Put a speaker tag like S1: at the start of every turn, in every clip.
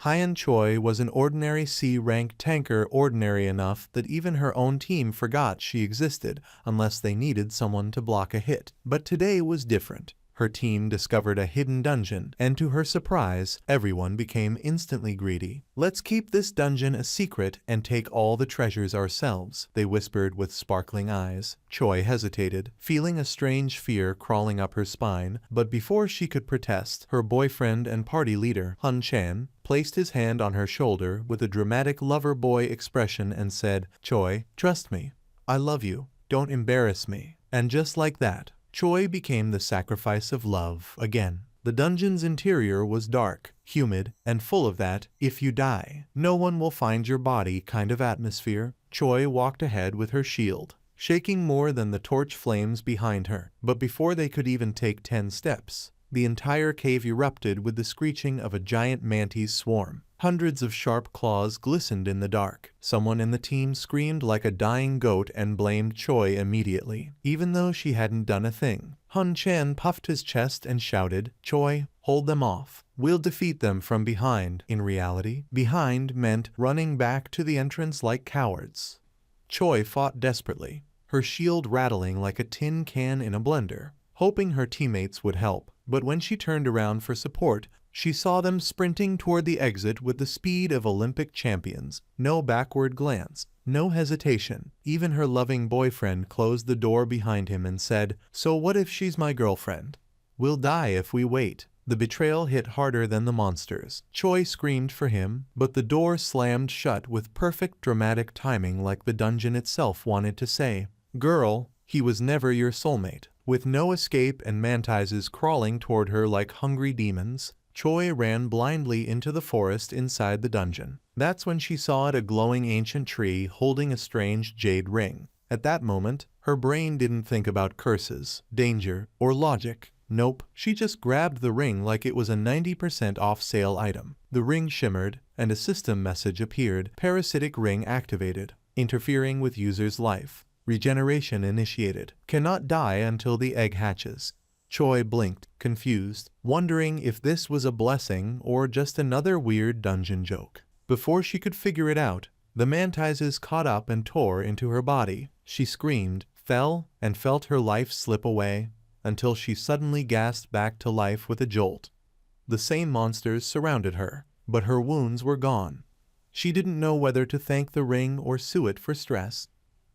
S1: Hyeon Choi was an ordinary C-rank tanker, ordinary enough that even her own team forgot she existed unless they needed someone to block a hit. But today was different. Her team discovered a hidden dungeon, and to her surprise, everyone became instantly greedy. "Let's keep this dungeon a secret and take all the treasures ourselves," they whispered with sparkling eyes. Choi hesitated, feeling a strange fear crawling up her spine, but before she could protest, her boyfriend and party leader, Han Chan, placed his hand on her shoulder with a dramatic lover-boy expression and said, "Choi, trust me. I love you. Don't embarrass me." And just like that, Choi became the sacrifice of love again. The dungeon's interior was dark, humid, and full of that "if you die, no one will find your body" kind of atmosphere. Choi walked ahead with her shield, shaking more than the torch flames behind her. But before they could even take 10 steps, the entire cave erupted with the screeching of a giant mantis swarm. Hundreds of sharp claws glistened in the dark. Someone in the team screamed like a dying goat and blamed Choi immediately, even though she hadn't done a thing. Hun Chan puffed his chest and shouted, "Choi, hold them off. We'll defeat them from behind." In reality, behind meant running back to the entrance like cowards. Choi fought desperately, her shield rattling like a tin can in a blender, hoping her teammates would help. But when she turned around for support, she saw them sprinting toward the exit with the speed of Olympic champions. No backward glance, no hesitation. Even her loving boyfriend closed the door behind him and said, "So what if she's my girlfriend? We'll die if we wait." The betrayal hit harder than the monsters. Choi screamed for him, but the door slammed shut with perfect dramatic timing, like the dungeon itself wanted to say, "Girl, he was never your soulmate." With no escape and mantises crawling toward her like hungry demons, Choi ran blindly into the forest inside the dungeon. That's when she saw a glowing ancient tree holding a strange jade ring. At that moment, her brain didn't think about curses, danger, or logic. Nope, she just grabbed the ring like it was a 90% off sale item. The ring shimmered, and a system message appeared. "Parasitic ring activated. Interfering with user's life. Regeneration initiated. Cannot die until the egg hatches." Choi blinked, confused, wondering if this was a blessing or just another weird dungeon joke. Before she could figure it out, the mantises caught up and tore into her body. She screamed, fell, and felt her life slip away, until she suddenly gasped back to life with a jolt. The same monsters surrounded her, but her wounds were gone. She didn't know whether to thank the ring or sue it for stress.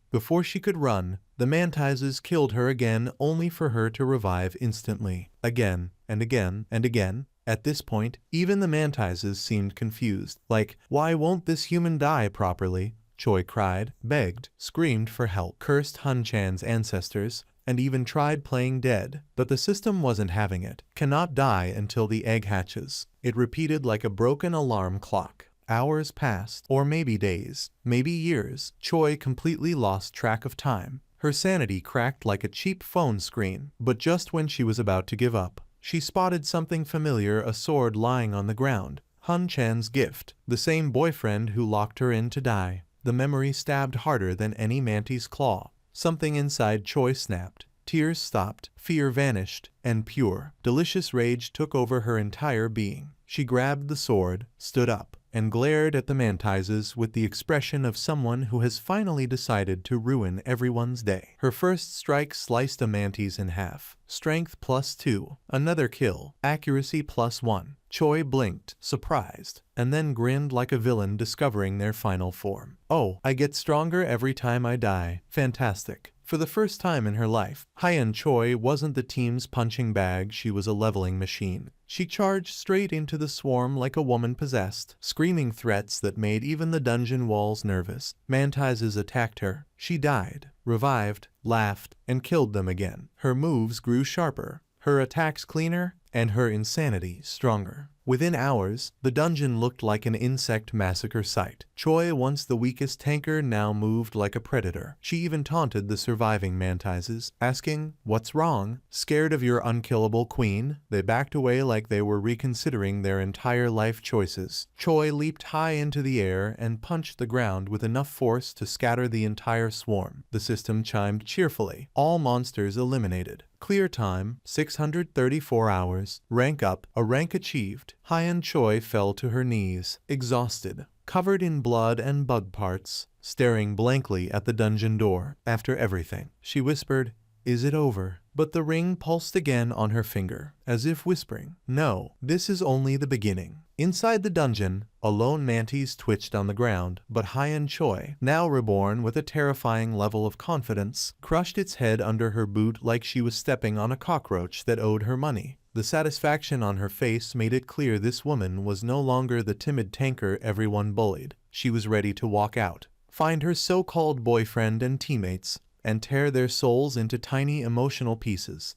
S1: Before she could run, the mantises killed her again, only for her to revive instantly. Again, and again, and again. At this point, even the mantises seemed confused. Like, "Why won't this human die properly?" Choi cried, begged, screamed for help, cursed Hun Chan's ancestors, and even tried playing dead. But the system wasn't having it. "Cannot die until the egg hatches." It repeated like a broken alarm clock. Hours passed, or maybe days, maybe years. Choi completely lost track of time. Her sanity cracked like a cheap phone screen. But just when she was about to give up, she spotted something familiar, a sword lying on the ground. Hun Chan's gift, the same boyfriend who locked her in to die. The memory stabbed harder than any mantis claw. Something inside Choi snapped. Tears stopped, fear vanished, and pure, delicious rage took over her entire being. She grabbed the sword, stood up, and glared at the mantises with the expression of someone who has finally decided to ruin everyone's day. Her first strike sliced a mantis in half. Strength +2. Another kill. Accuracy +1. Choi blinked, surprised, and then grinned like a villain discovering their final form. "Oh, I get stronger every time I die. Fantastic." For the first time in her life, Hyeon Choi wasn't the team's punching bag, she was a leveling machine. She charged straight into the swarm like a woman possessed, screaming threats that made even the dungeon walls nervous. Mantises attacked her. She died, revived, laughed, and killed them again. Her moves grew sharper, her attacks cleaner, and her insanity stronger. Within hours, the dungeon looked like an insect massacre site. Choi, once the weakest tanker, now moved like a predator. She even taunted the surviving mantises, asking, "What's wrong? Scared of your unkillable queen?" They backed away like they were reconsidering their entire life choices. Choi leaped high into the air and punched the ground with enough force to scatter the entire swarm. The system chimed cheerfully. All monsters eliminated. Clear time, 634 hours. Rank up, a rank achieved. Hyeon Choi fell to her knees, exhausted, covered in blood and bug parts, staring blankly at the dungeon door. After everything, she whispered, "Is it over?" But the ring pulsed again on her finger, as if whispering, "No, this is only the beginning." Inside the dungeon, a lone mantis twitched on the ground, but Hyeon Choi, now reborn with a terrifying level of confidence, crushed its head under her boot like she was stepping on a cockroach that owed her money. The satisfaction on her face made it clear this woman was no longer the timid tanker everyone bullied. She was ready to walk out, find her so-called boyfriend and teammates, and tear their souls into tiny emotional pieces.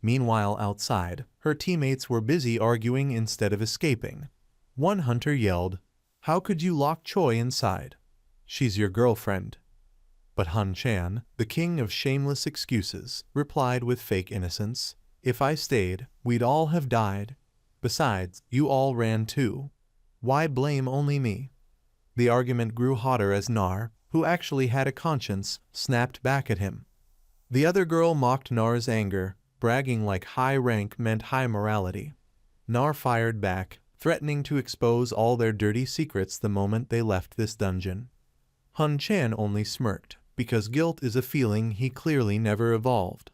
S1: Meanwhile, outside, her teammates were busy arguing instead of escaping. One hunter yelled, "How could you lock Choi inside? She's your girlfriend." But Hun Chan, the king of shameless excuses, replied with fake innocence, "If I stayed, we'd all have died. Besides, you all ran too. Why blame only me?" The argument grew hotter as Nar, who actually had a conscience, snapped back at him. The other girl mocked Nar's anger, bragging like high rank meant high morality. Nar fired back, threatening to expose all their dirty secrets the moment they left this dungeon. Hun Chan only smirked, because guilt is a feeling he clearly never evolved.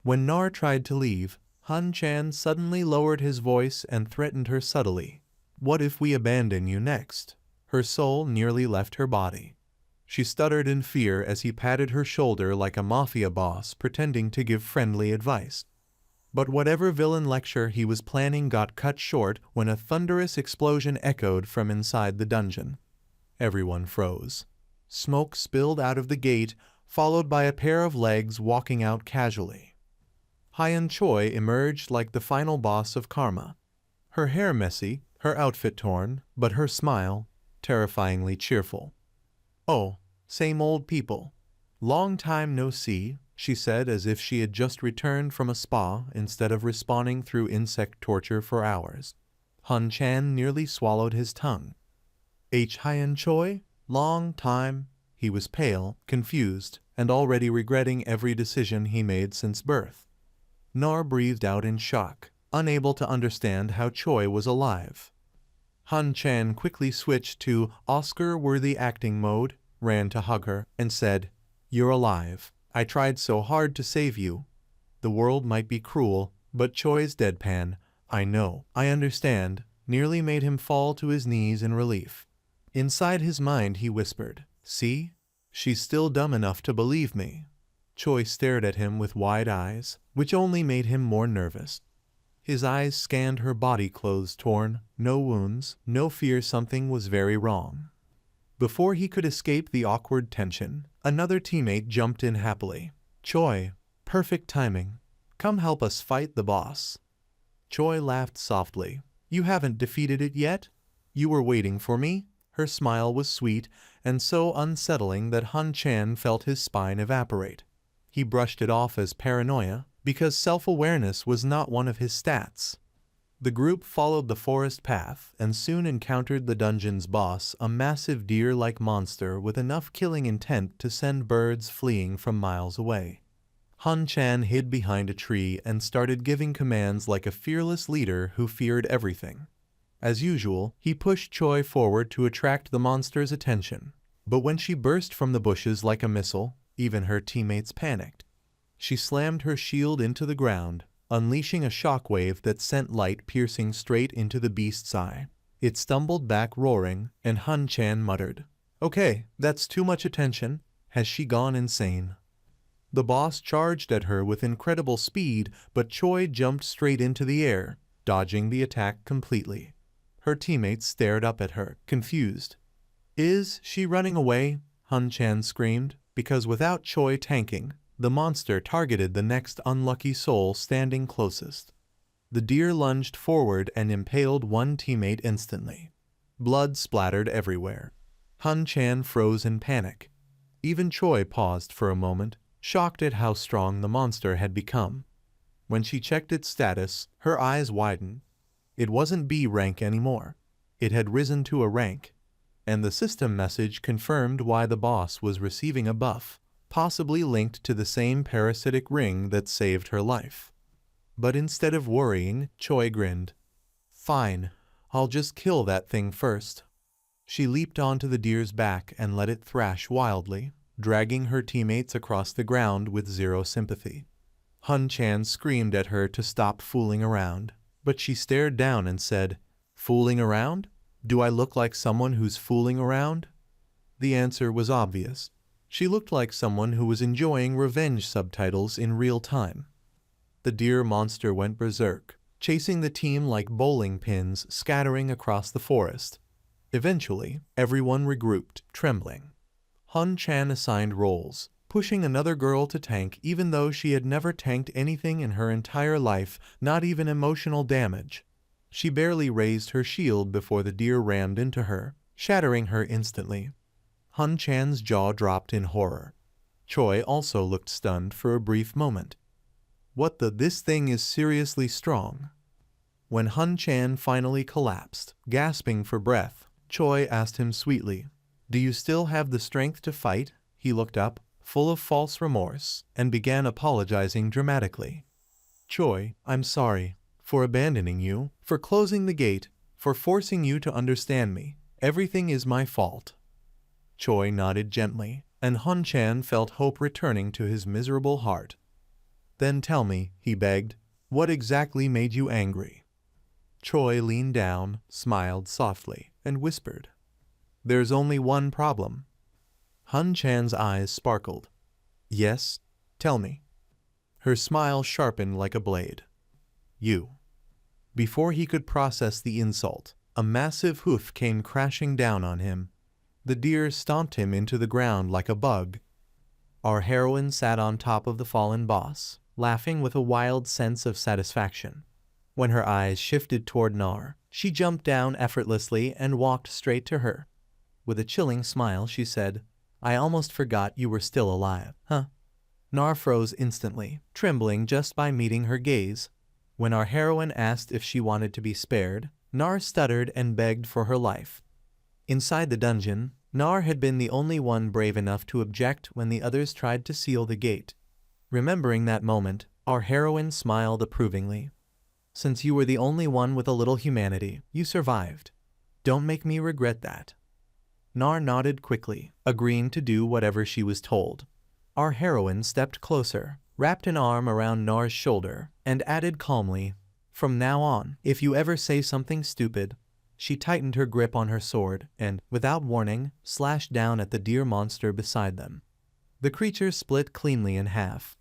S1: When Nar tried to leave, Hun Chan suddenly lowered his voice and threatened her subtly. "What if we abandon you next?" Her soul nearly left her body. She stuttered in fear as he patted her shoulder like a mafia boss pretending to give friendly advice. But whatever villain lecture he was planning got cut short when a thunderous explosion echoed from inside the dungeon. Everyone froze. Smoke spilled out of the gate, followed by a pair of legs walking out casually. Hyeon Choi emerged like the final boss of karma. Her hair messy, her outfit torn, but her smile terrifyingly cheerful. "Oh, same old people. Long time no see," she said as if she had just returned from a spa instead of respawning through insect torture for hours. Hun Chan nearly swallowed his tongue. Hyeon Choi? Long time. He was pale, confused, and already regretting every decision he made since birth. Nar breathed out in shock, unable to understand how Choi was alive. Hun Chan quickly switched to Oscar-worthy acting mode, ran to hug her, and said, "You're alive. I tried so hard to save you. The world might be cruel, but Choi's deadpan, 'I know, I understand,' nearly made him fall to his knees in relief. Inside his mind he whispered, 'See? She's still dumb enough to believe me.' Choi stared at him with wide eyes, which only made him more nervous. His eyes scanned her body clothes torn, no wounds, no fear something was very wrong. Before he could escape the awkward tension, another teammate jumped in happily. "Choi, perfect timing. Come help us fight the boss." Choi laughed softly. "You haven't defeated it yet? You were waiting for me?" Her smile was sweet and so unsettling that Hun Chan felt his spine evaporate. He brushed it off as paranoia, because self-awareness was not one of his stats. The group followed the forest path and soon encountered the dungeon's boss, a massive deer-like monster with enough killing intent to send birds fleeing from miles away. Hun Chan hid behind a tree and started giving commands like a fearless leader who feared everything. As usual, he pushed Choi forward to attract the monster's attention. But when she burst from the bushes like a missile, even her teammates panicked. She slammed her shield into the ground, unleashing a shockwave that sent light piercing straight into the beast's eye. It stumbled back roaring, and Hun Chan muttered, "Okay, that's too much attention. Has she gone insane?" The boss charged at her with incredible speed, but Choi jumped straight into the air, dodging the attack completely. Her teammates stared up at her, confused. "Is she running away?" Hun Chan screamed, because without Choi tanking, the monster targeted the next unlucky soul standing closest. The deer lunged forward and impaled one teammate instantly. Blood splattered everywhere. Hun Chan froze in panic. Even Choi paused for a moment, shocked at how strong the monster had become. When she checked its status, her eyes widened. It wasn't B rank anymore. It had risen to a rank, and the system message confirmed why the boss was receiving a buff. possibly linked to the same parasitic ring that saved her life. But instead of worrying, Choi grinned. Fine, I'll just kill that thing first. She leaped onto the deer's back and let it thrash wildly, dragging her teammates across the ground with zero sympathy. Hun Chan screamed at her to stop fooling around, but she stared down and said, Fooling around? Do I look like someone who's fooling around? The answer was obvious. She looked like someone who was enjoying revenge subtitles in real time. The deer monster went berserk, chasing the team like bowling pins scattering across the forest. Eventually, everyone regrouped, trembling. Hun Chan assigned roles, pushing another girl to tank even though she had never tanked anything in her entire life, not even emotional damage. She barely raised her shield before the deer rammed into her, shattering her instantly. Hun Chan's jaw dropped in horror. Choi also looked stunned for a brief moment. What the? This thing is seriously strong. When Hun Chan finally collapsed, gasping for breath, Choi asked him sweetly, Do you still have the strength to fight? He looked up, full of false remorse, and began apologizing dramatically. Choi, I'm sorry for abandoning you, for closing the gate, for forcing you to understand me. Everything is my fault. Choi nodded gently, and Hun Chan felt hope returning to his miserable heart. Then tell me, he begged, what exactly made you angry? Choi leaned down, smiled softly, and whispered, There's only one problem. Hun Chan's eyes sparkled. Yes, tell me. Her smile sharpened like a blade. You. Before he could process the insult, a massive hoof came crashing down on him. The deer stomped him into the ground like a bug. Our heroine sat on top of the fallen boss, laughing with a wild sense of satisfaction. When her eyes shifted toward Nar, she jumped down effortlessly and walked straight to her. With a chilling smile, she said, I almost forgot you were still alive, huh? Nar froze instantly, trembling just by meeting her gaze. When our heroine asked if she wanted to be spared, Nar stuttered and begged for her life. Inside the dungeon, Nar had been the only one brave enough to object when the others tried to seal the gate. Remembering that moment, our heroine smiled approvingly. Since you were the only one with a little humanity, you survived. Don't make me regret that. Nar nodded quickly, agreeing to do whatever she was told. Our heroine stepped closer, wrapped an arm around Nar's shoulder, and added calmly, From now on, if you ever say something stupid. She tightened her grip on her sword and, without warning, slashed down at the deer monster beside them. The creature split cleanly in half.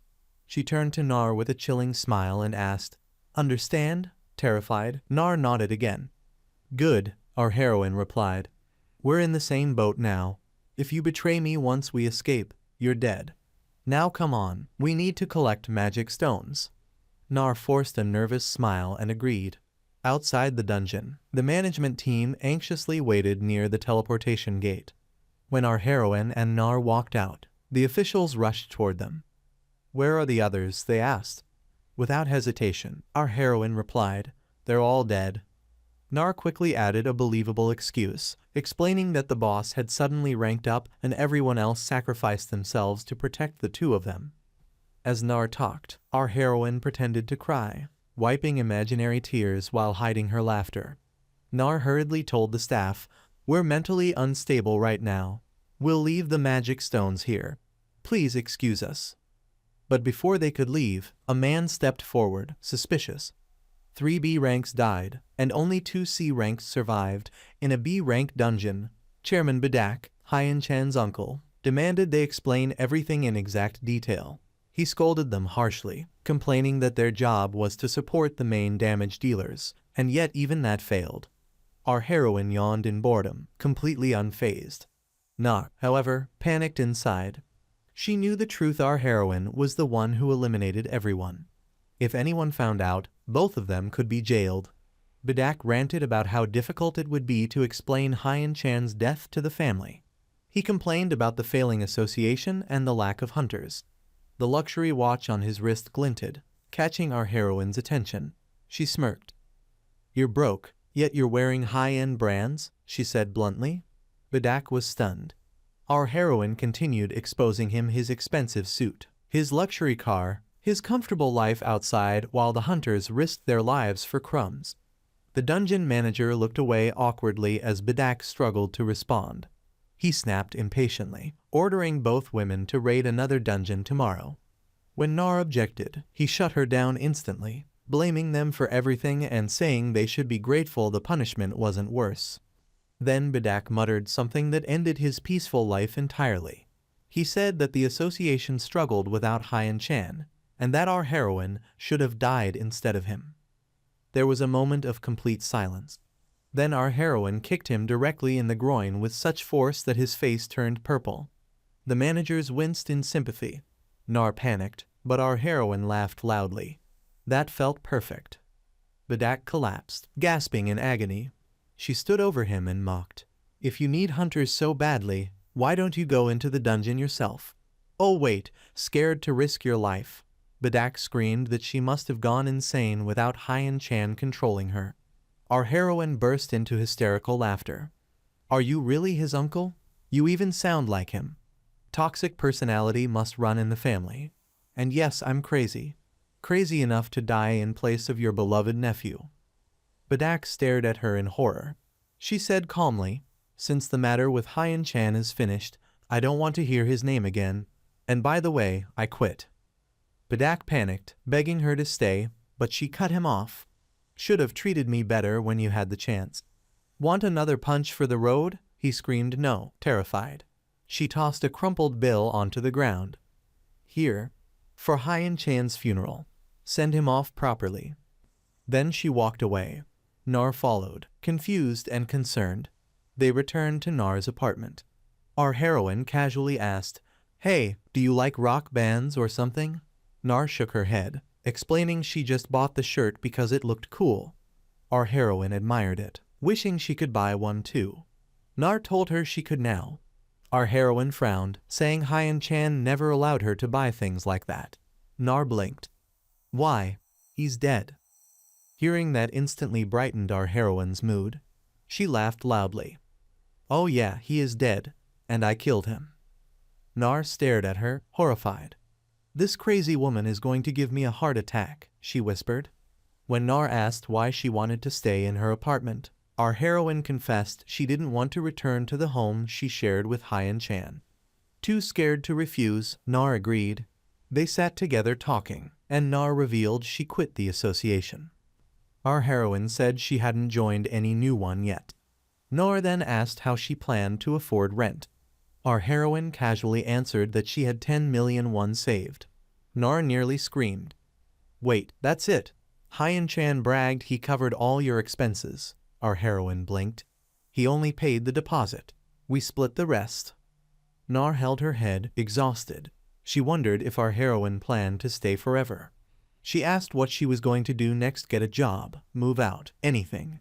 S1: She turned to Nar with a chilling smile and asked, Understand? Terrified, Nar nodded again. Good, our heroine replied. We're in the same boat now. If you betray me once we escape, you're dead. Now come on, we need to collect magic stones. Nar forced a nervous smile and agreed. Outside the dungeon, the management team anxiously waited near the teleportation gate. When our heroine and Nar walked out, the officials rushed toward them. Where are the others? They asked. Without hesitation, our heroine replied, They're all dead. Nar quickly added a believable excuse, explaining that the boss had suddenly ranked up and everyone else sacrificed themselves to protect the two of them. As Nar talked, our heroine pretended to cry, wiping imaginary tears while hiding her laughter. Nar hurriedly told the staff, We're mentally unstable right now. We'll leave the magic stones here. Please excuse us. But before they could leave, a man stepped forward, suspicious. 3 B ranks died, and only 2 C ranks survived. In a B rank dungeon, Chairman Bedak, Hyen Chan's uncle, demanded they explain everything in exact detail. He scolded them harshly, complaining that their job was to support the main damage dealers, and yet even that failed. Our heroine yawned in boredom, completely unfazed. Nar, however, panicked inside. She knew the truth. Our heroine was the one who eliminated everyone. If anyone found out, both of them could be jailed. Bedak ranted about how difficult it would be to explain Hyen Chan's death to the family. He complained about the failing association and the lack of hunters. The luxury watch on his wrist glinted, catching our heroine's attention. She smirked. You're broke, yet you're wearing high-end brands, she said bluntly. Bedak was stunned. Our heroine continued exposing him his expensive suit, his luxury car, his comfortable life outside while the hunters risked their lives for crumbs. The dungeon manager looked away awkwardly as Bedak struggled to respond. He snapped impatiently, ordering both women to raid another dungeon tomorrow. When Nar objected, he shut her down instantly, blaming them for everything and saying they should be grateful the punishment wasn't worse. Then Bedak muttered something that ended his peaceful life entirely. He said that the association struggled without Hyan Chan, and that our heroine should have died instead of him. There was a moment of complete silence. Then our heroine kicked him directly in the groin with such force that his face turned purple. The managers winced in sympathy. Nar panicked, but our heroine laughed loudly. That felt perfect. Bedak collapsed, gasping in agony. She stood over him and mocked. If you need hunters so badly, why don't you go into the dungeon yourself? Oh wait, scared to risk your life. Bedak screamed that she must have gone insane without Hyan Chan controlling her. Our heroine burst into hysterical laughter. Are you really his uncle? You even sound like him. Toxic personality must run in the family. And yes, I'm crazy. Crazy enough to die in place of your beloved nephew. Bedak stared at her in horror. She said calmly, since the matter with Hyan Chan is finished, I don't want to hear his name again. And by the way, I quit. Bedak panicked, begging her to stay, but she cut him off. Should have treated me better when you had the chance. Want another punch for the road? He screamed no, terrified. She tossed a crumpled bill onto the ground. Here. For Hyan Chan's funeral. Send him off properly. Then she walked away. Nar followed, confused and concerned. They returned to Nar's apartment. Our heroine casually asked, Hey, do you like rock bands or something? Nar shook her head, explaining she just bought the shirt because it looked cool. Our heroine admired it, wishing she could buy one too. Nar told her she could now. Our heroine frowned, saying Hyan Chan never allowed her to buy things like that. Nar blinked. Why? He's dead. Hearing that instantly brightened our heroine's mood. She laughed loudly. Oh yeah, he is dead, and I killed him. Nar stared at her, horrified. This crazy woman is going to give me a heart attack, she whispered. When Nar asked why she wanted to stay in her apartment, our heroine confessed she didn't want to return to the home she shared with Hyan Chan. Too scared to refuse, Nar agreed. They sat together talking, and Nar revealed she quit the association. Our heroine said she hadn't joined any new one yet. Nar then asked how she planned to afford rent. Our heroine casually answered that she had 10 million won saved. Nar nearly screamed. Wait, that's it. Hyan Chan bragged he covered all your expenses. Our heroine blinked. He only paid the deposit. We split the rest. Nar held her head, exhausted. She wondered if our heroine planned to stay forever. She asked what she was going to do next, get a job, move out, anything.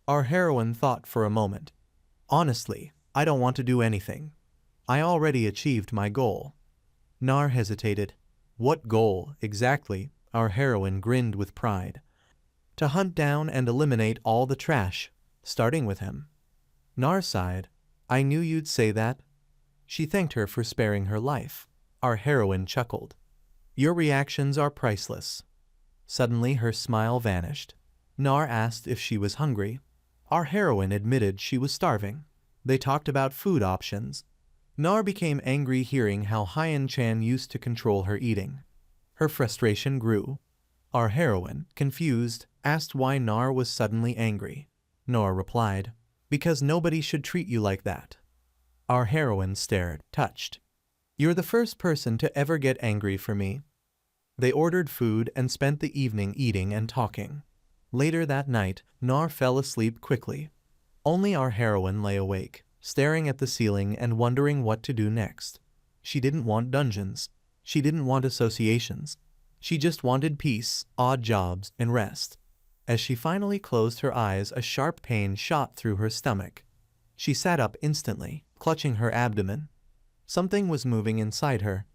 S1: Our heroine thought for a moment. Honestly, I don't want to do anything. I already achieved my goal. Nar hesitated. What goal, exactly? Our heroine grinned with pride. To hunt down and eliminate all the trash, starting with him. Nar sighed. I knew you'd say that. She thanked her for sparing her life. Our heroine chuckled. Your reactions are priceless. Suddenly her smile vanished. Nar asked if she was hungry. Our heroine admitted she was starving. They talked about food options. Nar became angry hearing how Hyan Chan used to control her eating. Her frustration grew. Our heroine, confused, asked why Nar was suddenly angry. Nar replied, Because nobody should treat you like that. Our heroine stared, touched. You're the first person to ever get angry for me. They ordered food and spent the evening eating and talking. Later that night, Nar fell asleep quickly. Only our heroine lay awake, staring at the ceiling and wondering what to do next. She didn't want dungeons. She didn't want associations. She just wanted peace, odd jobs, and rest. As she finally closed her eyes, a sharp pain shot through her stomach. She sat up instantly, clutching her abdomen. Something was moving inside her.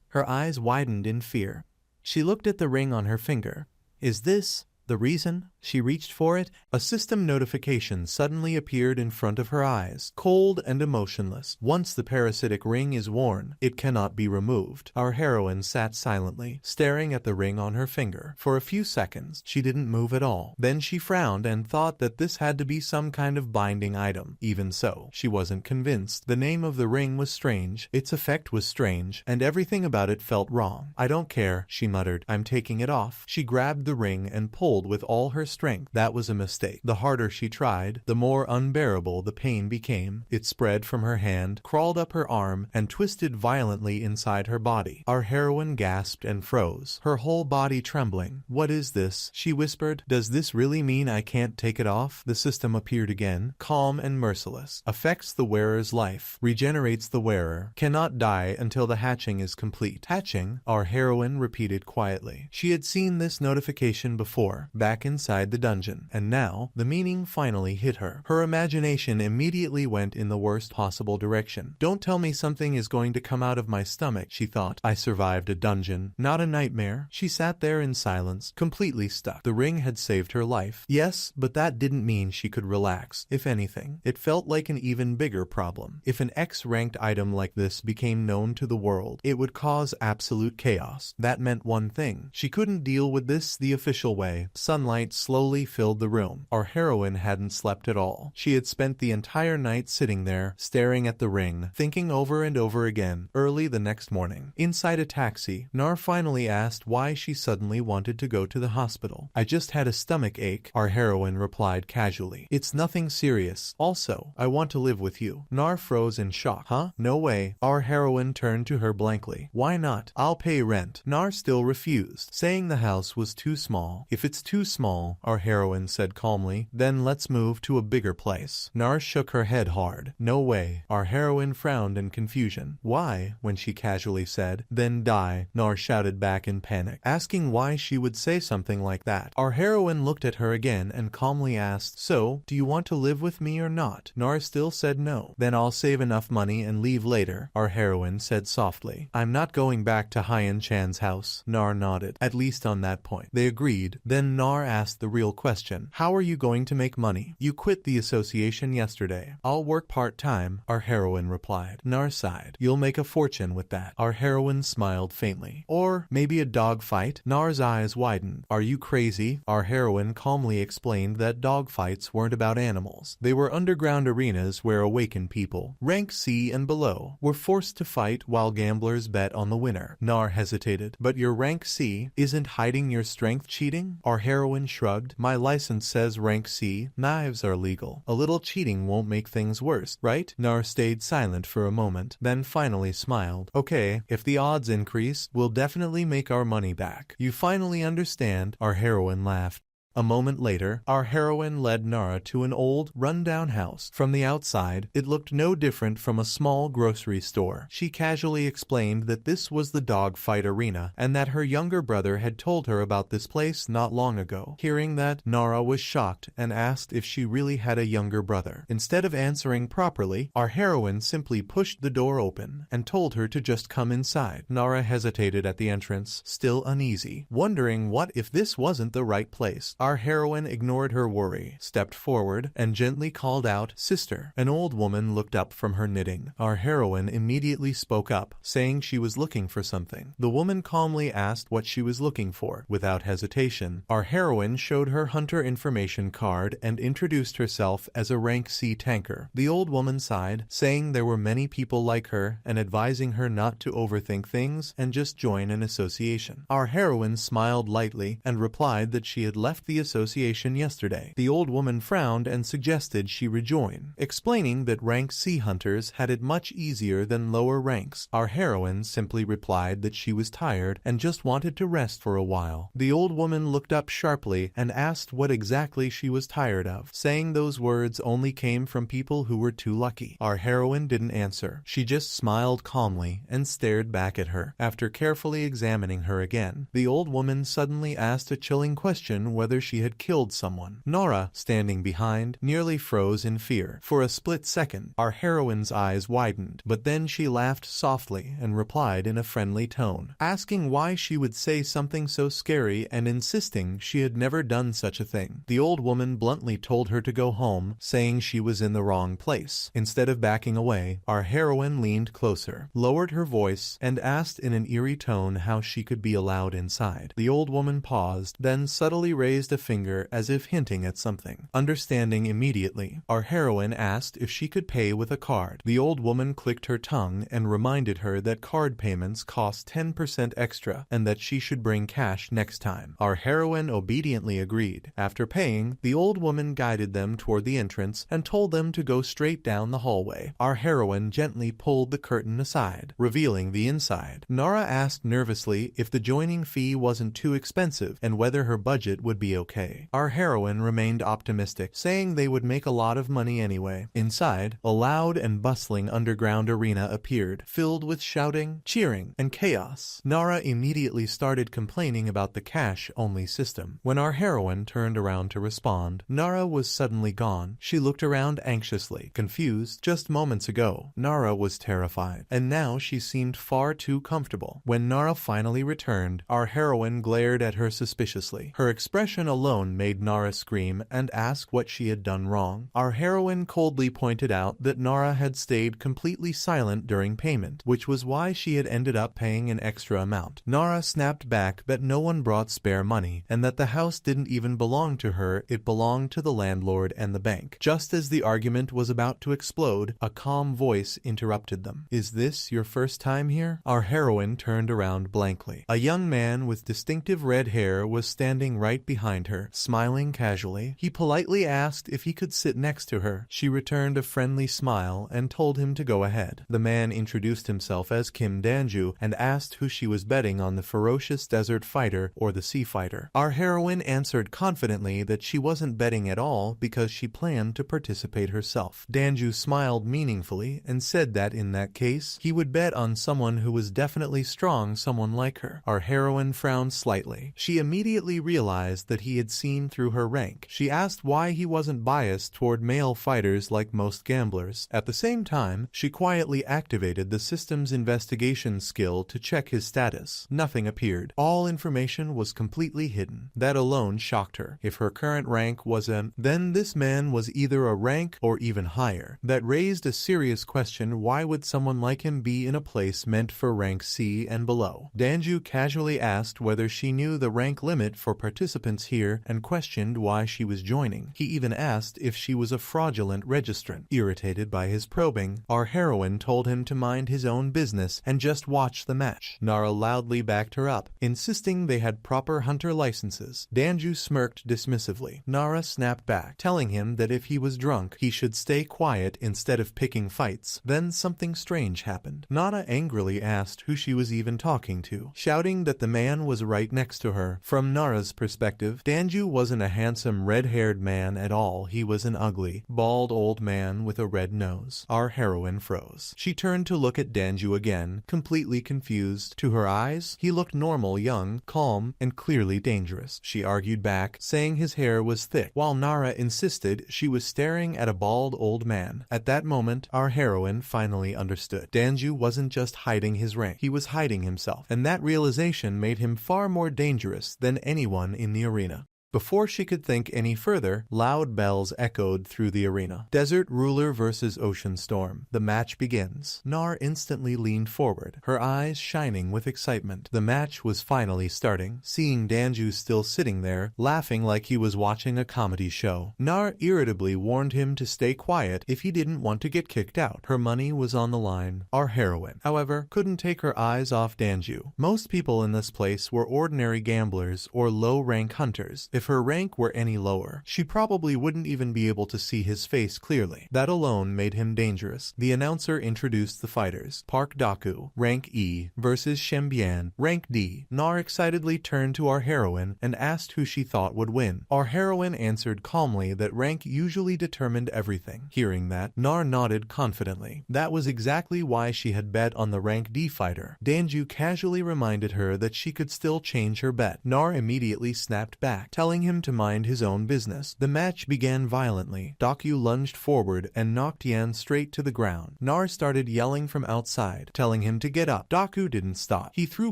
S1: Her eyes widened in fear. She looked at the ring on her finger. Is this the reason? She reached for it. A system notification suddenly appeared in front of her eyes, cold and emotionless. Once the parasitic ring is worn, it cannot be removed. Our heroine sat silently, staring at the ring on her finger. For a few seconds, she didn't move at all. Then she frowned and thought that this had to be some kind of binding item. Even so, she wasn't convinced. The name of the ring was strange, its effect was strange, and everything about it felt wrong. I don't care, she muttered. I'm taking it off. She grabbed the ring and pulled with all her strength. That was a mistake. The harder she tried, the more unbearable the pain became. It spread from her hand, crawled up her arm, and twisted violently inside her body. Our heroine gasped and froze, her whole body trembling. What is this? She whispered. Does this really mean I can't take it off? The system appeared again, calm and merciless. Affects the wearer's life. Regenerates the wearer. Cannot die until the hatching is complete. Hatching? Our heroine repeated quietly. She had seen this notification before, back inside the dungeon, and now, the meaning finally hit her. Her imagination immediately went in the worst possible direction. Don't tell me something is going to come out of my stomach, she thought. I survived a dungeon, not a nightmare. She sat there in silence, completely stuck. The ring had saved her life. Yes, but that didn't mean she could relax. If anything, it felt like an even bigger problem. If an X-ranked item like this became known to the world, it would cause absolute chaos. That meant one thing. She couldn't deal with this the official way. Sunlight slowly filled the room. Our heroine hadn't slept at all. She had spent the entire night sitting there, staring at the ring, thinking over and over again. Early the next morning, inside a taxi, Nar finally asked why she suddenly wanted to go to the hospital. I just had a stomach ache, our heroine replied casually. It's nothing serious. Also, I want to live with you. Nar froze in shock. Huh? No way. Our heroine turned to her blankly. Why not? I'll pay rent. Nar still refused, saying the house was too small. If it's too small, our heroine said calmly, then let's move to a bigger place. Nar shook her head hard. No way. Our heroine frowned in confusion. Why? When she casually said, then die, Nar shouted back in panic, asking why she would say something like that. Our heroine looked at her again and calmly asked, so, do you want to live with me or not? Nar still said no. Then I'll save enough money and leave later, our heroine said softly. I'm not going back to Hyen Chan's house. Nar nodded, at least on that point. They agreed. Then Nar asked the real question. How are you going to make money? You quit the association yesterday. I'll work part-time, our heroine replied. Nar sighed. You'll make a fortune with that. Our heroine smiled faintly. Or maybe a dog fight? Nar's eyes widened. Are you crazy? Our heroine calmly explained that dog fights weren't about animals. They were underground arenas where awakened people, rank C and below, were forced to fight while gamblers bet on the winner. Nar hesitated. But your rank C isn't hiding your strength cheating? Our heroine shrugged. My license says rank C, knives are legal. A little cheating won't make things worse, right? Nar stayed silent for a moment, then finally smiled. Okay, if the odds increase, we'll definitely make our money back. You finally understand, our heroine laughed. A moment later, our heroine led Nara to an old, run-down house. From the outside, it looked no different from a small grocery store. She casually explained that this was the dogfight arena, and that her younger brother had told her about this place not long ago. Hearing that, Nara was shocked and asked if she really had a younger brother. Instead of answering properly, our heroine simply pushed the door open and told her to just come inside. Nara hesitated at the entrance, still uneasy, wondering what if this wasn't the right place. Our heroine ignored her worry, stepped forward, and gently called out, "Sister." An old woman looked up from her knitting. Our heroine immediately spoke up, saying she was looking for something. The woman calmly asked what she was looking for. Without hesitation, our heroine showed her hunter information card and introduced herself as a rank C tanker. The old woman sighed, saying there were many people like her and advising her not to overthink things and just join an association. Our heroine smiled lightly and replied that she had left the association yesterday. The old woman frowned and suggested she rejoin, explaining that rank C hunters had it much easier than lower ranks. Our heroine simply replied that she was tired and just wanted to rest for a while. The old woman looked up sharply and asked what exactly she was tired of, saying those words only came from people who were too lucky. Our heroine didn't answer. She just smiled calmly and stared back at her. After carefully examining her again, the old woman suddenly asked a chilling question whether she had killed someone. Nora, standing behind, nearly froze in fear. For a split second, our heroine's eyes widened, but then she laughed softly and replied in a friendly tone, asking why she would say something so scary and insisting she had never done such a thing. The old woman bluntly told her to go home, saying she was in the wrong place. Instead of backing away, our heroine leaned closer, lowered her voice, and asked in an eerie tone how she could be allowed inside. The old woman paused, then subtly raised a finger as if hinting at something. Understanding immediately, our heroine asked if she could pay with a card. The old woman clicked her tongue and reminded her that card payments cost 10% extra and that she should bring cash next time. Our heroine obediently agreed. After paying, the old woman guided them toward the entrance and told them to go straight down the hallway. Our heroine gently pulled the curtain aside, revealing the inside. Nora asked nervously if the joining fee wasn't too expensive and whether her budget would be okay. Our heroine remained optimistic, saying they would make a lot of money anyway. Inside, a loud and bustling underground arena appeared, filled with shouting, cheering, and chaos. Nora immediately started complaining about the cash-only system. When our heroine turned around to respond, Nara was suddenly gone. She looked around anxiously, confused. Just moments ago, Nara was terrified, and now she seemed far too comfortable. When Nara finally returned, our heroine glared at her suspiciously. Her expression alone made Nara scream and ask what she had done wrong. Our heroine coldly pointed out that Nara had stayed completely silent during payment, which was why she had ended up paying an extra amount. Nara snapped back that no one brought spare money, and that the house didn't even belong to her, it belonged to the landlord and the bank. Just as the argument was about to explode, a calm voice interrupted them. "Is this your first time here?" Our heroine turned around blankly. A young man with distinctive red hair was standing right behind her, smiling casually. He politely asked if he could sit next to her. She returned a friendly smile and told him to go ahead. The man introduced himself as Kim Danju and asked who she was betting on, the ferocious desert fighter or the sea fighter. Our heroine answered confidently that she wasn't betting at all because she planned to participate herself. Danju smiled meaningfully and said that in that case, he would bet on someone who was definitely strong, someone like her. Our heroine frowned slightly. She immediately realized that he had seen through her rank. She asked why he wasn't biased toward male fighters like most gamblers. At the same time, she quietly activated the system's investigation skill to check his status. Nothing appeared. All information was completely hidden. That alone shocked her. If her current rank was then this man was either a rank or even higher. That raised a serious question: why would someone like him be in a place meant for rank C and below? Danju casually asked whether she knew the rank limit for participants here and questioned why she was joining. He even asked if she was a fraudulent registrant. Irritated by his probing, our heroine told him to mind his own business and just watch the match. Nara loudly backed her up, insisting they had proper hunter licenses. Danju smirked dismissively. Nara snapped back, telling him that if he was drunk, he should stay quiet instead of picking fights. Then something strange happened. Nara angrily asked who she was even talking to, shouting that the man was right next to her. From Nara's perspective, Danju wasn't a handsome red-haired man at all. He was an ugly, bald old man with a red nose. Our heroine froze. She turned to look at Danju again, completely confused. To her eyes, he looked normal, young, calm, and clearly dangerous. She argued back, saying his hair was thick, while Nara insisted she was staring at a bald old man. At that moment, our heroine finally understood. Danju wasn't just hiding his rank, he was hiding himself, and that realization made him far more dangerous than anyone in the arena. Before she could think any further, loud bells echoed through the arena. Desert Ruler versus Ocean Storm. The match begins. Nar instantly leaned forward, her eyes shining with excitement. The match was finally starting. Seeing Danju still sitting there, laughing like he was watching a comedy show, Nar irritably warned him to stay quiet if he didn't want to get kicked out. Her money was on the line. Our heroine, however, couldn't take her eyes off Danju. Most people in this place were ordinary gamblers or low-rank hunters. If her rank were any lower, she probably wouldn't even be able to see his face clearly. That alone made him dangerous. The announcer introduced the fighters. Park Daku, rank E, versus Shembian, rank D. Nar excitedly turned to our heroine and asked who she thought would win. Our heroine answered calmly that rank usually determined everything. Hearing that, Nar nodded confidently. That was exactly why she had bet on the rank D fighter. Danju casually reminded her that she could still change her bet. Nar immediately snapped back, telling telling him to mind his own business. The match began violently. Daku lunged forward and knocked Yan straight to the ground. Nar started yelling from outside, telling him to get up. Daku didn't stop. He threw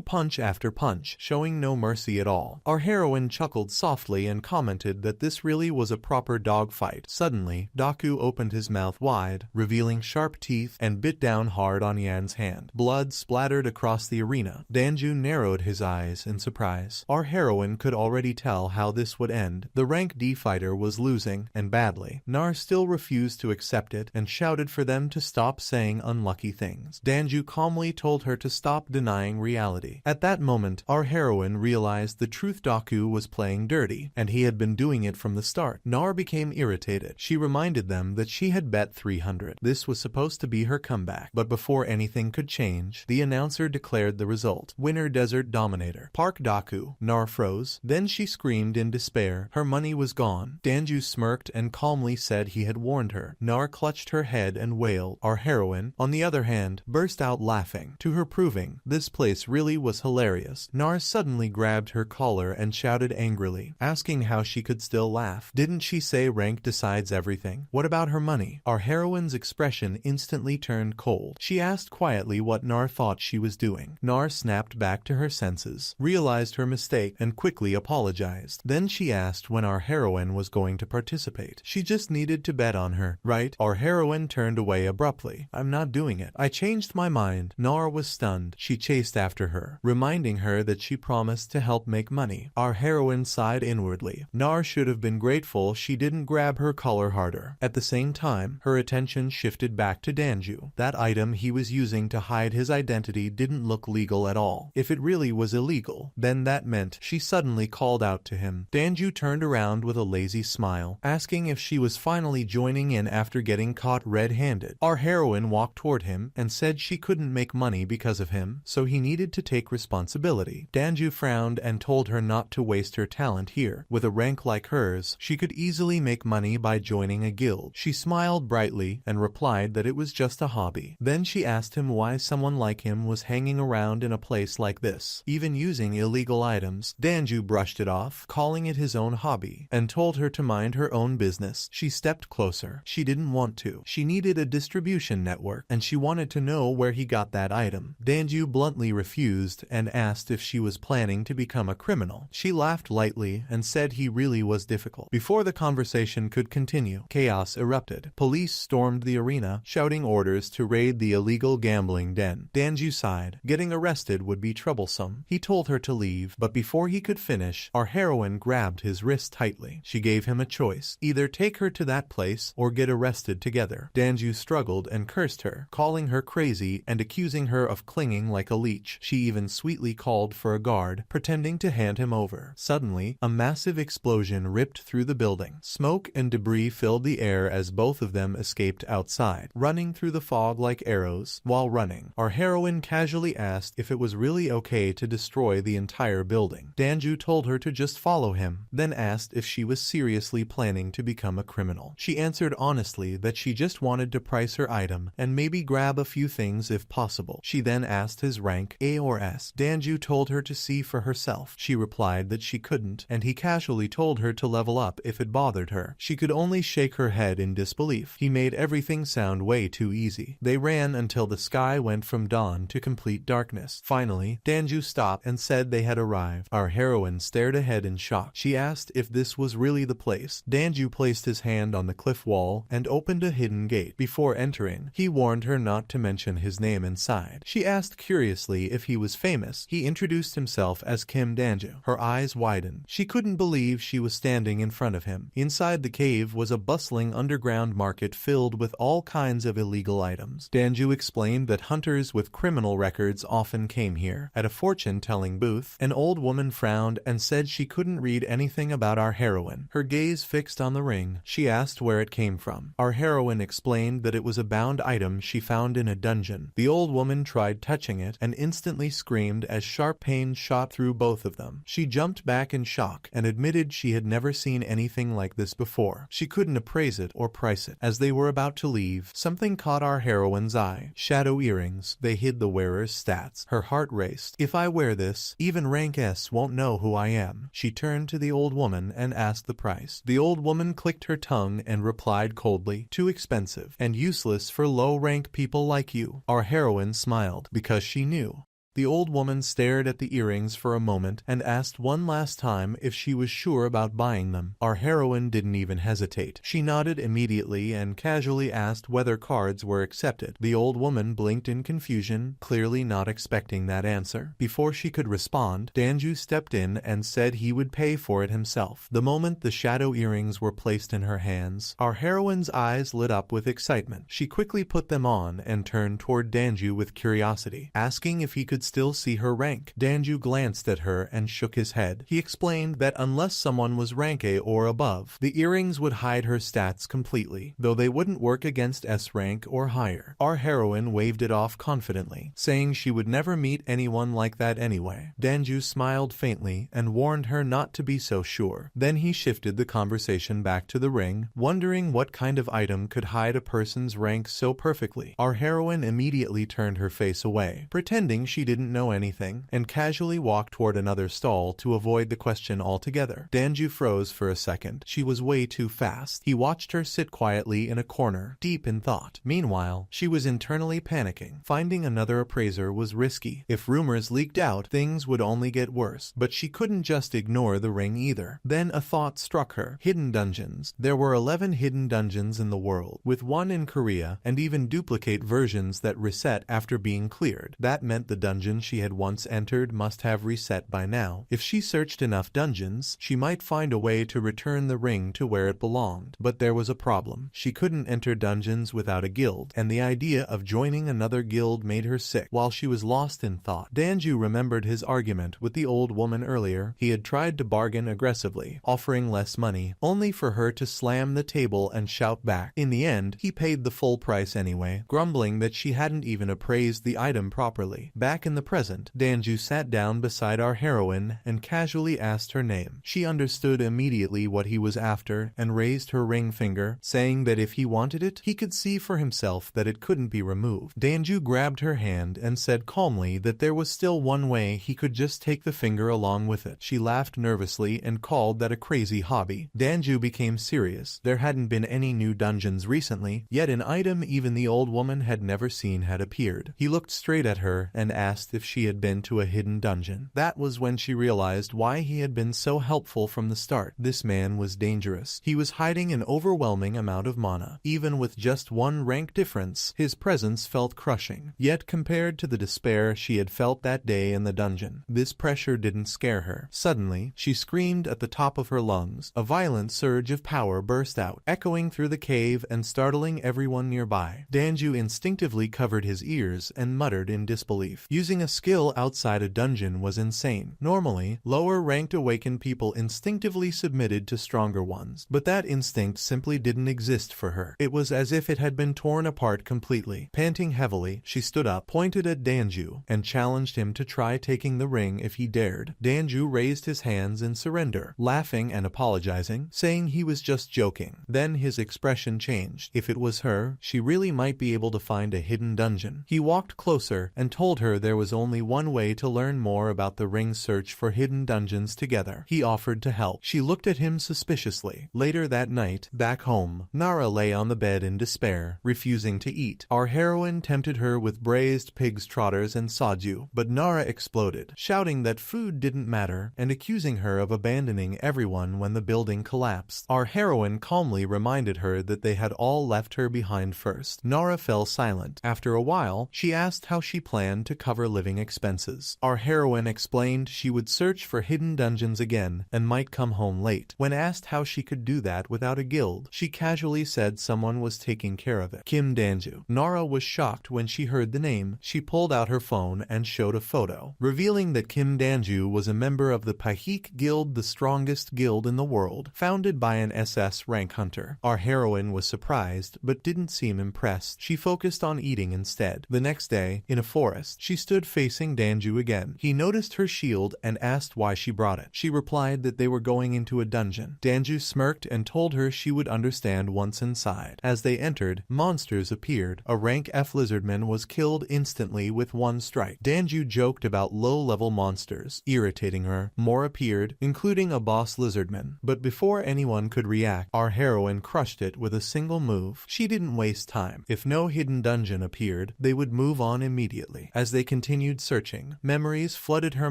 S1: punch after punch, showing no mercy at all. Our heroine chuckled softly and commented that this really was a proper dogfight. Suddenly, Daku opened his mouth wide, revealing sharp teeth, and bit down hard on Yan's hand. Blood splattered across the arena. Danju narrowed his eyes in surprise. Our heroine could already tell how this would end. The rank D fighter was losing, and badly. Nar still refused to accept it and shouted for them to stop saying unlucky things. Danju calmly told her to stop denying reality. At that moment, our heroine realized the truth. Daku was playing dirty, and he had been doing it from the start. Nar became irritated. She reminded them that she had bet 300. This was supposed to be her comeback. But before anything could change, the announcer declared the result. Winner Desert Dominator. Park Daku. Nar froze. Then she screamed in despair. Her money was gone. Danju smirked and calmly said he had warned her. Nar clutched her head and wailed. Our heroine, on the other hand, burst out laughing, to her proving this place really was hilarious. Nar suddenly grabbed her collar and shouted angrily, asking how she could still laugh. Didn't she say rank decides everything? What about her money? Our heroine's expression instantly turned cold. She asked quietly what Nar thought she was doing. Nar snapped back to her senses, realized her mistake, and quickly apologized. Then she asked when our heroine was going to participate. She just needed to bet on her, right? Our heroine turned away abruptly. I'm not doing it. I changed my mind. Nar was stunned. She chased after her, reminding her that she promised to help make money. Our heroine sighed inwardly. Nar should have been grateful she didn't grab her collar harder. At the same time, her attention shifted back to Danju. That item he was using to hide his identity didn't look legal at all. If it really was illegal, then that meant she suddenly called out to him. Danju turned around with a lazy smile, asking if she was finally joining in after getting caught red-handed. Our heroine walked toward him and said she couldn't make money because of him, so he needed to take responsibility. Danju frowned and told her not to waste her talent here. With a rank like hers, she could easily make money by joining a guild. She smiled brightly and replied that it was just a hobby. Then she asked him why someone like him was hanging around in a place like this, even using illegal items. Danju brushed it off, calling it his own hobby, and told her to mind her own business. She stepped closer. She didn't want to. She needed a distribution network, and she wanted to know where he got that item. Danju bluntly refused and asked if she was planning to become a criminal. She laughed lightly and said he really was difficult. Before the conversation could continue, chaos erupted. Police stormed the arena, shouting orders to raid the illegal gambling den. Danju sighed. Getting arrested would be troublesome. He told her to leave, but before he could finish, our heroine grabbed his wrist tightly. She gave him a choice. Either take her to that place or get arrested together. Danju struggled and cursed her, calling her crazy and accusing her of clinging like a leech. She even sweetly called for a guard, pretending to hand him over. Suddenly, a massive explosion ripped through the building. Smoke and debris filled the air as both of them escaped outside, running through the fog like arrows. While running, our heroine casually asked if it was really okay to destroy the entire building. Danju told her to just follow him, then asked if she was seriously planning to become a criminal. She answered honestly that she just wanted to price her item and maybe grab a few things if possible. She then asked his rank, A or S. Danju told her to see for herself. She replied that she couldn't, and he casually told her to level up if it bothered her. She could only shake her head in disbelief. He made everything sound way too easy. They ran until the sky went from dawn to complete darkness. Finally, Danju stopped and said they had arrived. Our heroine stared ahead in shock. She asked if this was really the place. Danju placed his hand on the cliff wall and opened a hidden gate. Before entering, he warned her not to mention his name inside. She asked curiously if he was famous. He introduced himself as Kim Danju. Her eyes widened. She couldn't believe she was standing in front of him. Inside the cave was a bustling underground market filled with all kinds of illegal items. Danju explained that hunters with criminal records often came here. At a fortune-telling booth, an old woman frowned and said she couldn't read anything about our heroine. Her gaze fixed on the ring. She asked where it came from. Our heroine explained that it was a bound item she found in a dungeon. The old woman tried touching it and instantly screamed as sharp pain shot through both of them. She jumped back in shock and admitted she had never seen anything like this before. She couldn't appraise it or price it. As they were about to leave, something caught our heroine's eye. Shadow earrings. They hid the wearer's stats. Her heart raced. If I wear this, even rank S won't know who I am. She turned turned to the old woman and asked the price. The old woman clicked her tongue and replied coldly, "Too expensive and useless for low-rank people like you." Our heroine smiled, because she knew. The old woman stared at the earrings for a moment and asked one last time if she was sure about buying them. Our heroine didn't even hesitate. She nodded immediately and casually asked whether cards were accepted. The old woman blinked in confusion, clearly not expecting that answer. Before she could respond, Danju stepped in and said he would pay for it himself. The moment the shadow earrings were placed in her hands, our heroine's eyes lit up with excitement. She quickly put them on and turned toward Danju with curiosity, asking if he could still see her rank. Danju glanced at her and shook his head. He explained that unless someone was rank A or above, the earrings would hide her stats completely, though they wouldn't work against S rank or higher. Our heroine waved it off confidently, saying she would never meet anyone like that anyway. Danju smiled faintly and warned her not to be so sure. Then he shifted the conversation back to the ring, wondering what kind of item could hide a person's rank so perfectly. Our heroine immediately turned her face away, pretending she didn't know anything, and casually walked toward another stall to avoid the question altogether. Danju froze for a second. She was way too fast. He watched her sit quietly in a corner, deep in thought. Meanwhile, she was internally panicking. Finding another appraiser was risky. If rumors leaked out, things would only get worse. But she couldn't just ignore the ring either. Then a thought struck her. Hidden dungeons. There were 11 hidden dungeons in the world, with one in Korea, and even duplicate versions that reset after being cleared. That meant the dungeon she had once entered must have reset by now. If she searched enough dungeons, she might find a way to return the ring to where it belonged. But there was a problem. She couldn't enter dungeons without a guild, and the idea of joining another guild made her sick. While she was lost in thought, Danju remembered his argument with the old woman earlier. He had tried to bargain aggressively, offering less money, only for her to slam the table and shout back. In the end, he paid the full price anyway, grumbling that she hadn't even appraised the item properly. Back in the present, Danju sat down beside our heroine and casually asked her name. She understood immediately what he was after and raised her ring finger, saying that if he wanted it, he could see for himself that it couldn't be removed. Danju grabbed her hand and said calmly that there was still one way: he could just take the finger along with it. She laughed nervously and called that a crazy hobby. Danju became serious. There hadn't been any new dungeons recently, yet an item even the old woman had never seen had appeared. He looked straight at her and asked if she had been to a hidden dungeon. That was when she realized why he had been so helpful from the start. This man was dangerous. He was hiding an overwhelming amount of mana. Even with just one rank difference, his presence felt crushing. Yet compared to the despair she had felt that day in the dungeon, this pressure didn't scare her. Suddenly, she screamed at the top of her lungs. A violent surge of power burst out, echoing through the cave and startling everyone nearby. Danju instinctively covered his ears and muttered in disbelief. Using a skill outside a dungeon was insane. Normally, lower-ranked awakened people instinctively submitted to stronger ones, but that instinct simply didn't exist for her. It was as if it had been torn apart completely. Panting heavily, she stood up, pointed at Danju, and challenged him to try taking the ring if he dared. Danju raised his hands in surrender, laughing and apologizing, saying he was just joking. Then his expression changed. If it was her, she really might be able to find a hidden dungeon. He walked closer and told her there was only one way to learn more about the ring's search for hidden dungeons together. He offered to help. She looked at him suspiciously. Later that night, back home, Nara lay on the bed in despair, refusing to eat. Our heroine tempted her with braised pig's trotters and soju, but Nara exploded, shouting that food didn't matter and accusing her of abandoning everyone when the building collapsed. Our heroine calmly reminded her that they had all left her behind first. Nara fell silent. After a while, she asked how she planned to cover living expenses. Our heroine explained she would search for hidden dungeons again and might come home late. When asked how she could do that without a guild, she casually said someone was taking care of it. Kim Danju. Nara was shocked when she heard the name. She pulled out her phone and showed a photo, revealing that Kim Danju was a member of the Pahik Guild, the strongest guild in the world, founded by an SS rank hunter. Our heroine was surprised, but didn't seem impressed. She focused on eating instead. The next day, in a forest, she stood stood facing Danju again. He noticed her shield and asked why she brought it. She replied that they were going into a dungeon. Danju smirked and told her she would understand once inside. As they entered, monsters appeared. A rank F lizardman was killed instantly with one strike. Danju joked about low-level monsters, irritating her. More appeared, including a boss lizardman. But before anyone could react, our heroine crushed it with a single move. She didn't waste time. If no hidden dungeon appeared, they would move on immediately. As they continued searching, memories flooded her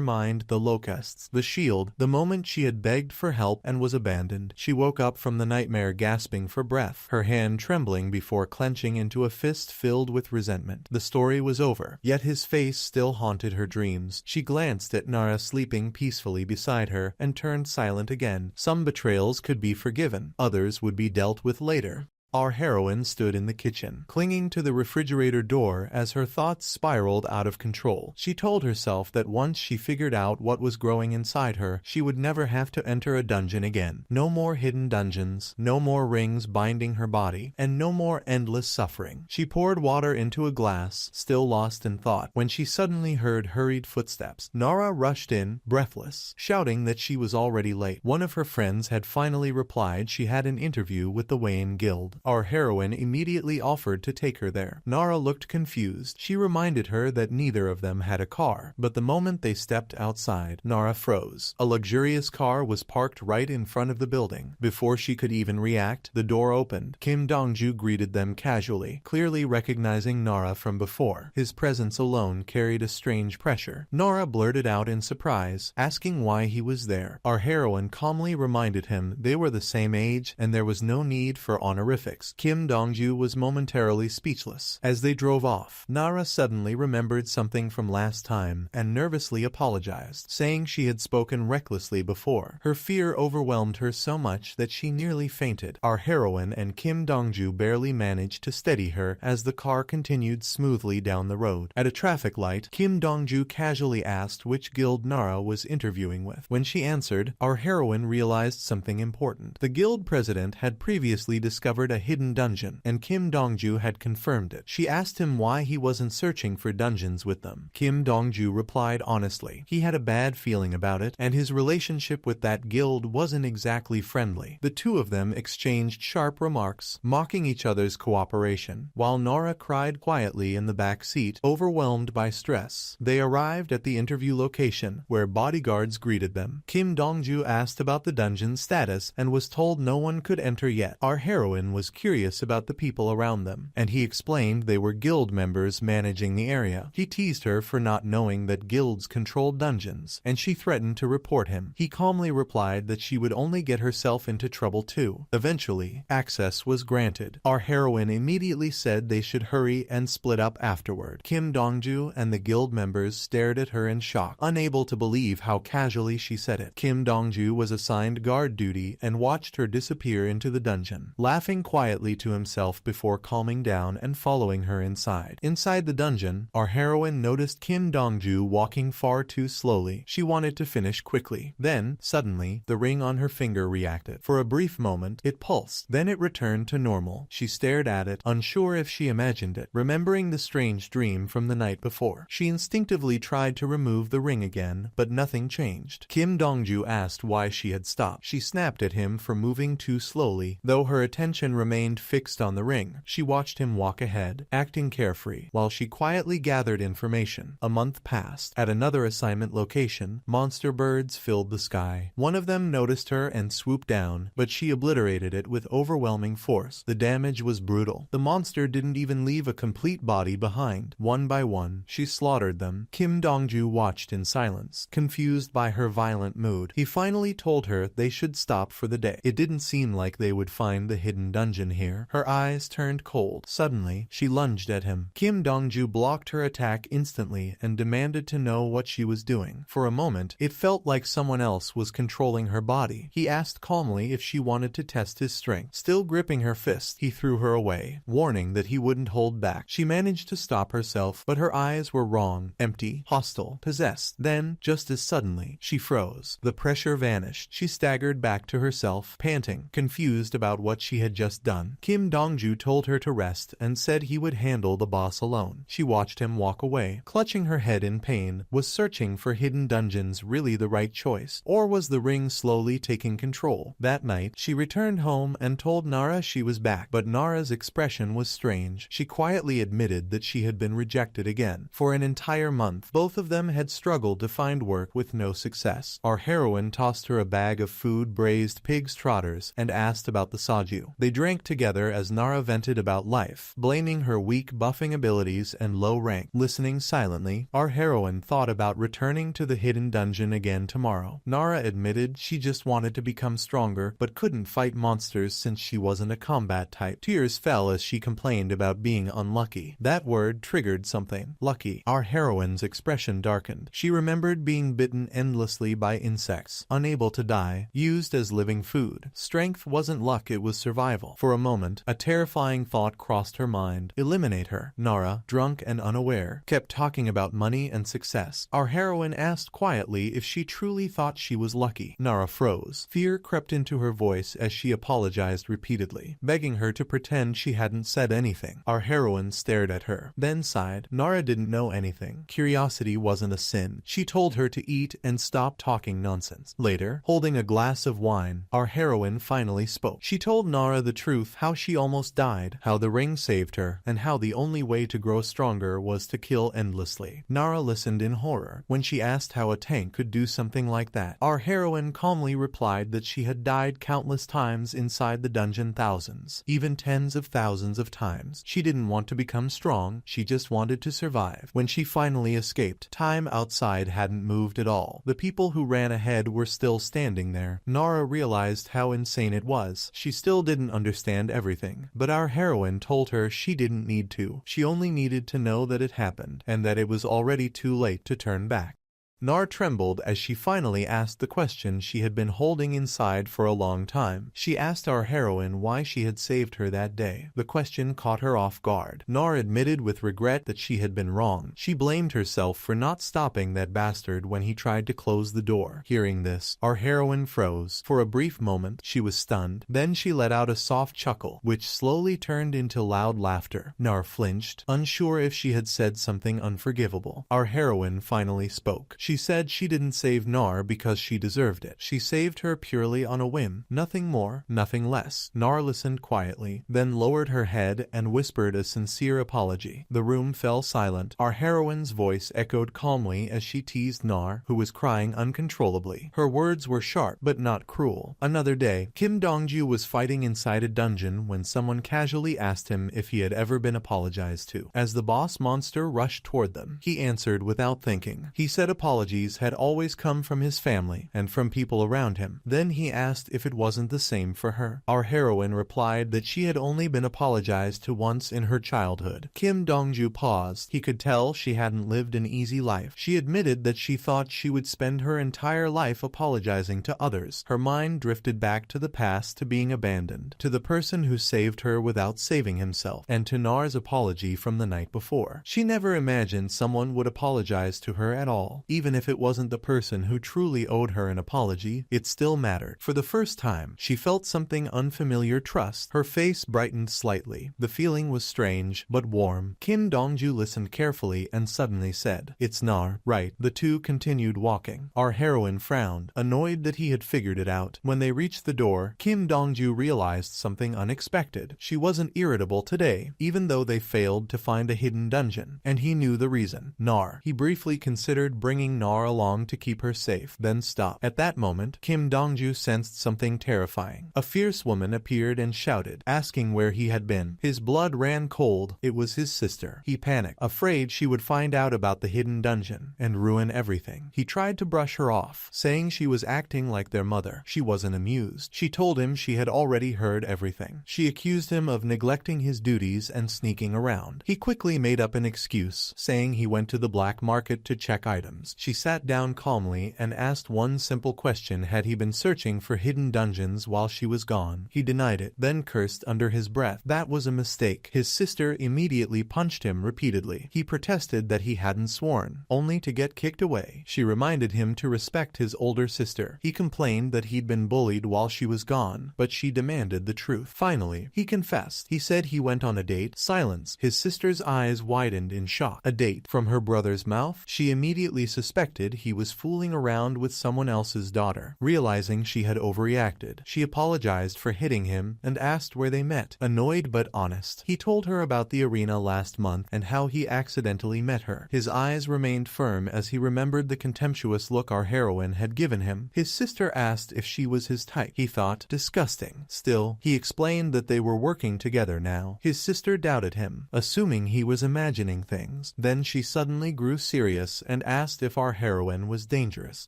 S1: mind: the locusts, the shield, the moment she had begged for help and was abandoned. She woke up from the nightmare gasping for breath, her hand trembling before clenching into a fist filled with resentment. The story was over, yet his face still haunted her dreams. She glanced at Nara sleeping peacefully beside her and turned silent again. Some betrayals could be forgiven, others would be dealt with later. Our heroine stood in the kitchen, clinging to the refrigerator door as her thoughts spiraled out of control. She told herself that once she figured out what was growing inside her, she would never have to enter a dungeon again. No more hidden dungeons, no more rings binding her body, and no more endless suffering. She poured water into a glass, still lost in thought, when she suddenly heard hurried footsteps. Nara rushed in, breathless, shouting that she was already late. One of her friends had finally replied she had an interview with the Wayne Guild. Our heroine immediately offered to take her there. Nara looked confused. She reminded her that neither of them had a car, but the moment they stepped outside, Nara froze. A luxurious car was parked right in front of the building. Before she could even react, the door opened. Kim Danju greeted them casually, clearly recognizing Nara from before. His presence alone carried a strange pressure. Nara blurted out in surprise, asking why he was there. Our heroine calmly reminded him they were the same age and there was no need for honorifics. Kim Dongju was momentarily speechless. As they drove off, Nara suddenly remembered something from last time and nervously apologized, saying she had spoken recklessly before. Her fear overwhelmed her so much that she nearly fainted. Our heroine and Kim Dongju barely managed to steady her as the car continued smoothly down the road. At a traffic light, Kim Dongju casually asked which guild Nara was interviewing with. When she answered, our heroine realized something important. The guild president had previously discovered a hidden dungeon, and Kim Dongju had confirmed it. She asked him why he wasn't searching for dungeons with them. Kim Dongju replied honestly. He had a bad feeling about it, and his relationship with that guild wasn't exactly friendly. The two of them exchanged sharp remarks, mocking each other's cooperation, while Nora cried quietly in the back seat, overwhelmed by stress. They arrived at the interview location, where bodyguards greeted them. Kim Dongju asked about the dungeon's status and was told no one could enter yet. Our heroine was curious about the people around them, and he explained they were guild members managing the area. He teased her for not knowing that guilds controlled dungeons, and she threatened to report him. He calmly replied that she would only get herself into trouble too. Eventually, access was granted. Our heroine immediately said they should hurry and split up afterward. Kim Dongju and the guild members stared at her in shock, unable to believe how casually she said it. Kim Dongju was assigned guard duty and watched her disappear into the dungeon, laughing quietly to himself before calming down and following her inside. Inside the dungeon, our heroine noticed Kim Dongju walking far too slowly. She wanted to finish quickly. Then, suddenly, the ring on her finger reacted. For a brief moment, it pulsed. Then it returned to normal. She stared at it, unsure if she imagined it. Remembering the strange dream from the night before, she instinctively tried to remove the ring again, but nothing changed. Kim Dongju asked why she had stopped. She snapped at him for moving too slowly, though her attention remained fixed on the ring. She watched him walk ahead, acting carefree, while she quietly gathered information. A month passed. At another assignment location, monster birds filled the sky. One of them noticed her and swooped down, but she obliterated it with overwhelming force. The damage was brutal. The monster didn't even leave a complete body behind. One by one, she slaughtered them. Kim Dongju watched in silence, confused by her violent mood. He finally told her they should stop for the day. It didn't seem like they would find the hidden dungeon here. Her eyes turned cold. Suddenly, she lunged at him. Kim Dongju blocked her attack instantly and demanded to know what she was doing. For a moment, it felt like someone else was controlling her body. He asked calmly if she wanted to test his strength. Still gripping her fist, he threw her away, warning that he wouldn't hold back. She managed to stop herself, but her eyes were wrong, empty, hostile, possessed. Then, just as suddenly, she froze. The pressure vanished. She staggered back to herself, panting, confused about what she had just almost done. Kim Danju told her to rest and said he would handle the boss alone. She watched him walk away, clutching her head in pain. Was searching for hidden dungeons really the right choice? Or was the ring slowly taking control? That night, she returned home and told Nara she was back, but Nara's expression was strange. She quietly admitted that she had been rejected again. For an entire month, both of them had struggled to find work with no success. Our heroine tossed her a bag of food, braised pig's trotters, and asked about the soju. They drank together as Nara vented about life, blaming her weak buffing abilities and low rank. Listening silently, our heroine thought about returning to the hidden dungeon again tomorrow. Nara admitted she just wanted to become stronger, but couldn't fight monsters since she wasn't a combat type. Tears fell as she complained about being unlucky. That word triggered something. Lucky. Our heroine's expression darkened. She remembered being bitten endlessly by insects, unable to die, used as living food. Strength wasn't luck, it was survival. For a moment, a terrifying thought crossed her mind. Eliminate her. Nara, drunk and unaware, kept talking about money and success. Our heroine asked quietly if she truly thought she was lucky. Nara froze. Fear crept into her voice as she apologized repeatedly, begging her to pretend she hadn't said anything. Our heroine stared at her, then sighed. Nara didn't know anything. Curiosity wasn't a sin. She told her to eat and stop talking nonsense. Later, holding a glass of wine, our heroine finally spoke. She told Nara the truth, how she almost died, how the ring saved her, and how the only way to grow stronger was to kill endlessly. Nara listened in horror. When she asked how a tank could do something like that, our heroine calmly replied that she had died countless times inside the dungeon, thousands, even tens of thousands of times. She didn't want to become strong, she just wanted to survive. When she finally escaped, time outside hadn't moved at all. The people who ran ahead were still standing there. Nara realized how insane it was. She still didn't understand everything, but our heroine told her she didn't need to. She only needed to know that it happened, and that it was already too late to turn back. Nara trembled as she finally asked the question she had been holding inside for a long time. She asked our heroine why she had saved her that day. The question caught her off guard. Nara admitted with regret that she had been wrong. She blamed herself for not stopping that bastard when he tried to close the door. Hearing this, our heroine froze. For a brief moment, she was stunned. Then she let out a soft chuckle, which slowly turned into loud laughter. Nara flinched, unsure if she had said something unforgivable. Our heroine finally spoke. She said she didn't save Nara because she deserved it. She saved her purely on a whim. Nothing more, nothing less. Nara listened quietly, then lowered her head and whispered a sincere apology. The room fell silent. Our heroine's voice echoed calmly as she teased Nara, who was crying uncontrollably. Her words were sharp, but not cruel. Another day, Kim Danju was fighting inside a dungeon when someone casually asked him if he had ever been apologized to. As the boss monster rushed toward them, he answered without thinking. He said apologies had always come from his family and from people around him. Then he asked if it wasn't the same for her. Our heroine replied that she had only been apologized to once in her childhood. Kim Dongju paused. He could tell she hadn't lived an easy life. She admitted that she thought she would spend her entire life apologizing to others. Her mind drifted back to the past, to being abandoned, to the person who saved her without saving himself, and to Nara's apology from the night before. She never imagined someone would apologize to her at all. Even if it wasn't the person who truly owed her an apology, it still mattered. For the first time, she felt something unfamiliar: trust. Her face brightened slightly. The feeling was strange, but warm. Kim Dongju listened carefully and suddenly said, "It's Nar, right?" The two continued walking. Our heroine frowned, annoyed that he had figured it out. When they reached the door, Kim Dongju realized something unexpected. She wasn't irritable today, even though they failed to find a hidden dungeon, and he knew the reason. Nar. He briefly considered bringing Nar along to keep her safe, then stopped. At that moment, Kim Dongju sensed something terrifying. A fierce woman appeared and shouted, asking where he had been. His blood ran cold. It was his sister. He panicked, afraid she would find out about the hidden dungeon and ruin everything. He tried to brush her off, saying she was acting like their mother. She wasn't amused. She told him she had already heard everything. She accused him of neglecting his duties and sneaking around. He quickly made up an excuse, saying he went to the black market to check items. She sat down calmly and asked one simple question: had he been searching for hidden dungeons while she was gone? He denied it, then cursed under his breath. That was a mistake. His sister immediately punched him repeatedly. He protested that he hadn't sworn, only to get kicked away. She reminded him to respect his older sister. He complained that he'd been bullied while she was gone, but she demanded the truth. Finally, he confessed. He said he went on a date. Silence. His sister's eyes widened in shock. A date from her brother's mouth? She immediately suspected he was fooling around with someone else's daughter. Realizing she had overreacted, she apologized for hitting him and asked where they met. Annoyed but honest, he told her about the arena last month and how he accidentally met her. His eyes remained firm as he remembered the contemptuous look our heroine had given him. His sister asked if she was his type. He thought, disgusting. Still, he explained that they were working together now. His sister doubted him, assuming he was imagining things. Then she suddenly grew serious and asked if our heroine was dangerous.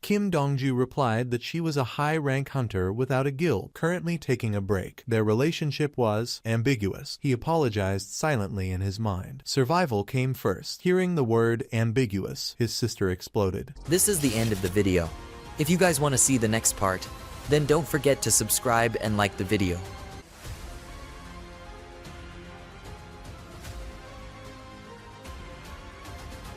S1: Kim Danju replied that she was a high-rank hunter without a guild, currently taking a break. Their relationship was ambiguous. He apologized silently in his mind. Survival came first. Hearing the word ambiguous, his sister exploded.
S2: This is the end of the video. If you guys want to see the next part, then don't forget to subscribe and like the video.